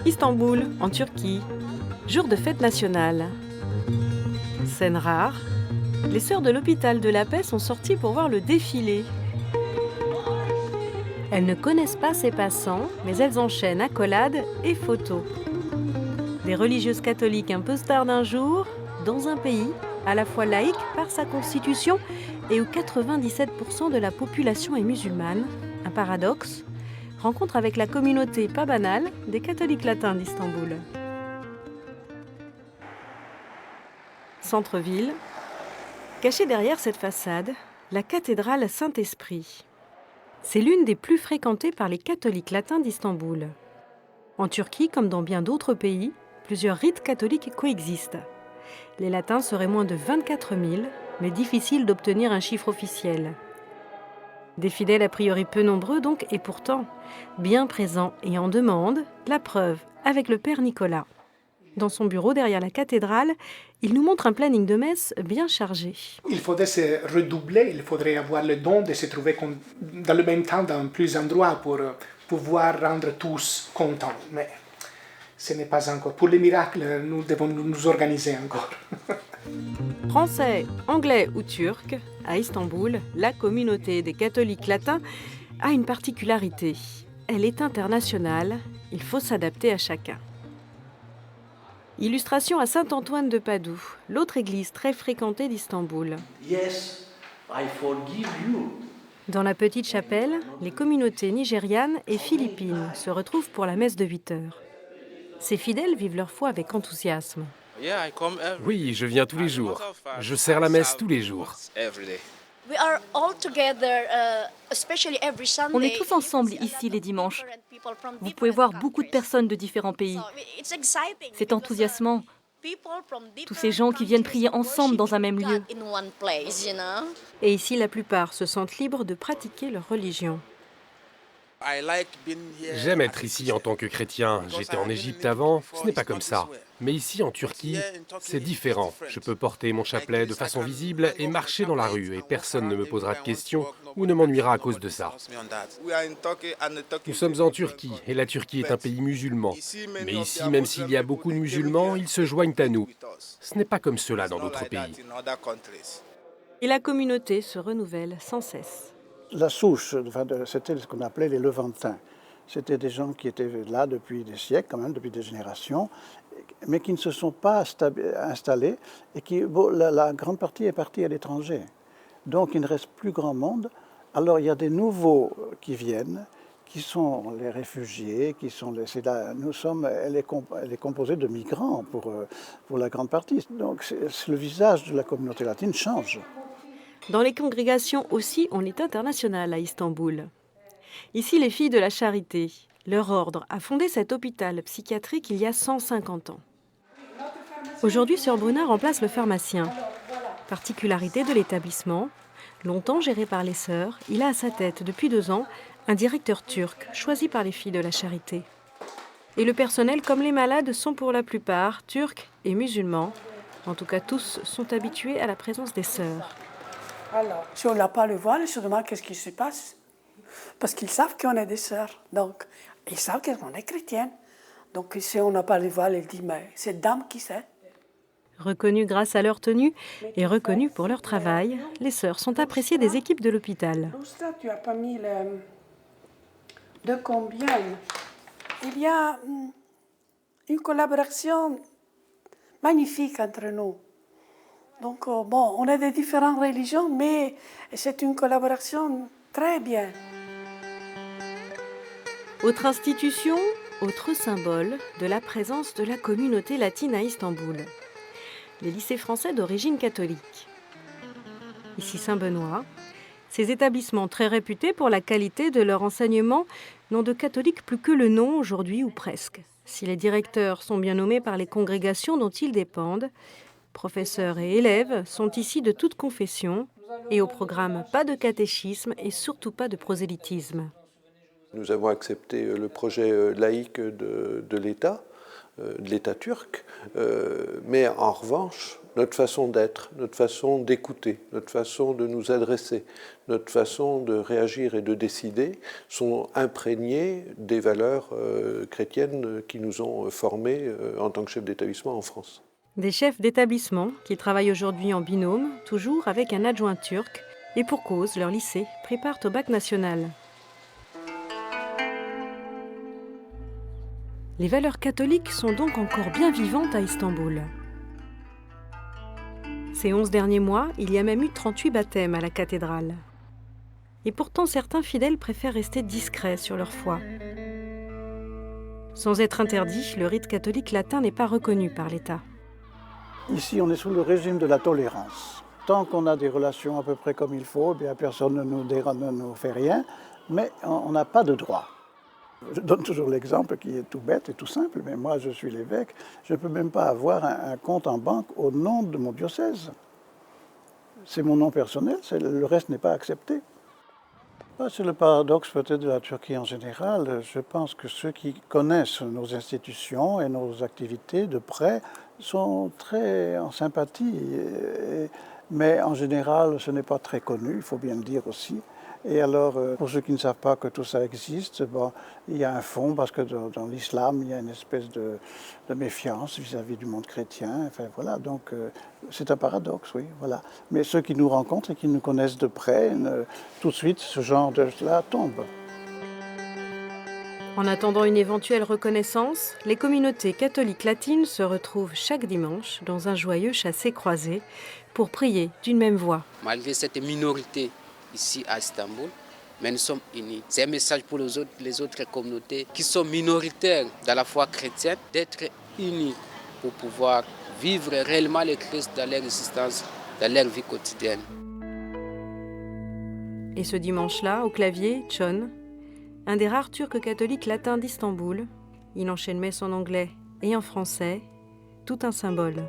Istanbul, en Turquie. Jour de fête nationale. Scène rare, les sœurs de l'hôpital de la Paix sont sorties pour voir le défilé. Elles ne connaissent pas ces passants, mais elles enchaînent accolades et photos. Des religieuses catholiques un peu stars d'un jour, dans un pays à la fois laïque par sa constitution et où 97% de la population est musulmane, un paradoxe, rencontre avec la communauté pas banale des catholiques latins d'Istanbul. Centre-ville, cachée derrière cette façade, la cathédrale Saint-Esprit. C'est l'une des plus fréquentées par les catholiques latins d'Istanbul. En Turquie, comme dans bien d'autres pays, plusieurs rites catholiques coexistent. Les latins seraient moins de 24 000, mais difficile d'obtenir un chiffre officiel. Des fidèles a priori peu nombreux donc, et pourtant bien présents et en demande, la preuve avec le Père Nicolas. Dans son bureau derrière la cathédrale, il nous montre un planning de messe bien chargé. Il faudrait se redoubler, il faudrait avoir le don de se trouver dans le même temps dans plusieurs endroits pour pouvoir rendre tous contents. Mais ce n'est pas encore. Pour les miracles, nous devons nous organiser encore. Français, anglais ou turc, à Istanbul, la communauté des catholiques latins a une particularité. Elle est internationale, il faut s'adapter à chacun. Illustration à Saint-Antoine de Padoue, l'autre église très fréquentée d'Istanbul. Yes, I forgive you. Dans la petite chapelle, les communautés nigérianes et philippines se retrouvent pour la messe de 8 heures. Ces fidèles vivent leur foi avec enthousiasme. Oui, je viens tous les jours. Je sers la messe tous les jours. On est tous ensemble ici les dimanches. Vous pouvez voir beaucoup de personnes de différents pays. C'est enthousiasmant. Tous ces gens qui viennent prier ensemble dans un même lieu. Et ici, la plupart se sentent libres de pratiquer leur religion. J'aime être ici en tant que chrétien. J'étais en Égypte avant, ce n'est pas comme ça. Mais ici, en Turquie, c'est différent. Je peux porter mon chapelet de façon visible et marcher dans la rue et personne ne me posera de questions ou ne m'ennuiera à cause de ça. Nous sommes en Turquie et la Turquie est un pays musulman. Mais ici, même s'il y a beaucoup de musulmans, ils se joignent à nous. Ce n'est pas comme cela dans d'autres pays. Et la communauté se renouvelle sans cesse. La souche, c'était ce qu'on appelait les Levantins. C'était des gens qui étaient là depuis des siècles, quand même, depuis des générations, mais qui ne se sont pas installés et qui, la grande partie est partie à l'étranger. Donc il ne reste plus grand monde. Alors il y a des nouveaux qui viennent, qui sont les réfugiés, elle est composée de migrants pour la grande partie. Donc le visage de la communauté latine change. Dans les congrégations aussi, on est international à Istanbul. Ici, les filles de la Charité, leur ordre, a fondé cet hôpital psychiatrique il y a 150 ans. Aujourd'hui, Sœur Bruna remplace le pharmacien. Particularité de l'établissement, longtemps géré par les sœurs, il a à sa tête, depuis 2 ans, un directeur turc, choisi par les filles de la Charité. Et le personnel, comme les malades, sont pour la plupart turcs et musulmans. En tout cas, tous sont habitués à la présence des sœurs. Alors, si on n'a pas le voile, ils se demandent qu'est-ce qui se passe. Parce qu'ils savent qu'on est des sœurs. Donc, ils savent qu'on est chrétienne. Donc, si on n'a pas le voile, ils disent, mais c'est dame qui sait. Reconnues grâce à leur tenue et reconnues pour leur travail, les sœurs sont appréciées des équipes de l'hôpital. Lousta, tu n'as pas mis de combien? Il y a une collaboration magnifique entre nous. Donc, on est de différentes religions, mais c'est une collaboration très bien. Autre institution, autre symbole de la présence de la communauté latine à Istanbul. Les lycées français d'origine catholique. Ici Saint-Benoît, ces établissements très réputés pour la qualité de leur enseignement n'ont de catholiques plus que le nom aujourd'hui ou presque. Si les directeurs sont bien nommés par les congrégations dont ils dépendent, professeurs et élèves sont ici de toute confession et au programme pas de catéchisme et surtout pas de prosélytisme. Nous avons accepté le projet laïque de l'État de l'État turc, mais en revanche, notre façon d'être, notre façon d'écouter, notre façon de nous adresser, notre façon de réagir et de décider sont imprégnées des valeurs chrétiennes qui nous ont formés en tant que chefs d'établissement en France. Des chefs d'établissement qui travaillent aujourd'hui en binôme, toujours avec un adjoint turc, et pour cause, leur lycée prépare au bac national. Les valeurs catholiques sont donc encore bien vivantes à Istanbul. Ces 11 derniers mois, il y a même eu 38 baptêmes à la cathédrale. Et pourtant, certains fidèles préfèrent rester discrets sur leur foi. Sans être interdit, le rite catholique latin n'est pas reconnu par l'État. Ici, on est sous le régime de la tolérance. Tant qu'on a des relations à peu près comme il faut, eh bien, personne ne nous fait rien, mais on n'a pas de droit. Je donne toujours l'exemple qui est tout bête et tout simple, mais moi je suis l'évêque, je ne peux même pas avoir un compte en banque au nom de mon diocèse. C'est mon nom personnel, le reste n'est pas accepté. C'est le paradoxe peut-être de la Turquie en général. Je pense que ceux qui connaissent nos institutions et nos activités de près sont très en sympathie, mais en général ce n'est pas très connu, il faut bien le dire aussi. Et alors, pour ceux qui ne savent pas que tout ça existe, bon, il y a un fond, parce que dans l'islam, il y a une espèce de méfiance vis-à-vis du monde chrétien. Enfin, voilà, donc c'est un paradoxe, oui, voilà. Mais ceux qui nous rencontrent et qui nous connaissent de près, tout de suite, ce genre de cela tombe. En attendant une éventuelle reconnaissance, les communautés catholiques latines se retrouvent chaque dimanche dans un joyeux chassé-croisé pour prier d'une même voix. Malgré cette minorité ici à Istanbul, mais nous sommes unis. C'est un message pour les autres communautés qui sont minoritaires dans la foi chrétienne, d'être unis pour pouvoir vivre réellement le Christ dans leur existence, dans leur vie quotidienne. Et ce dimanche-là, au clavier, Çön, un des rares Turcs catholiques latins d'Istanbul, il enchaîne messe en anglais et en français, tout un symbole.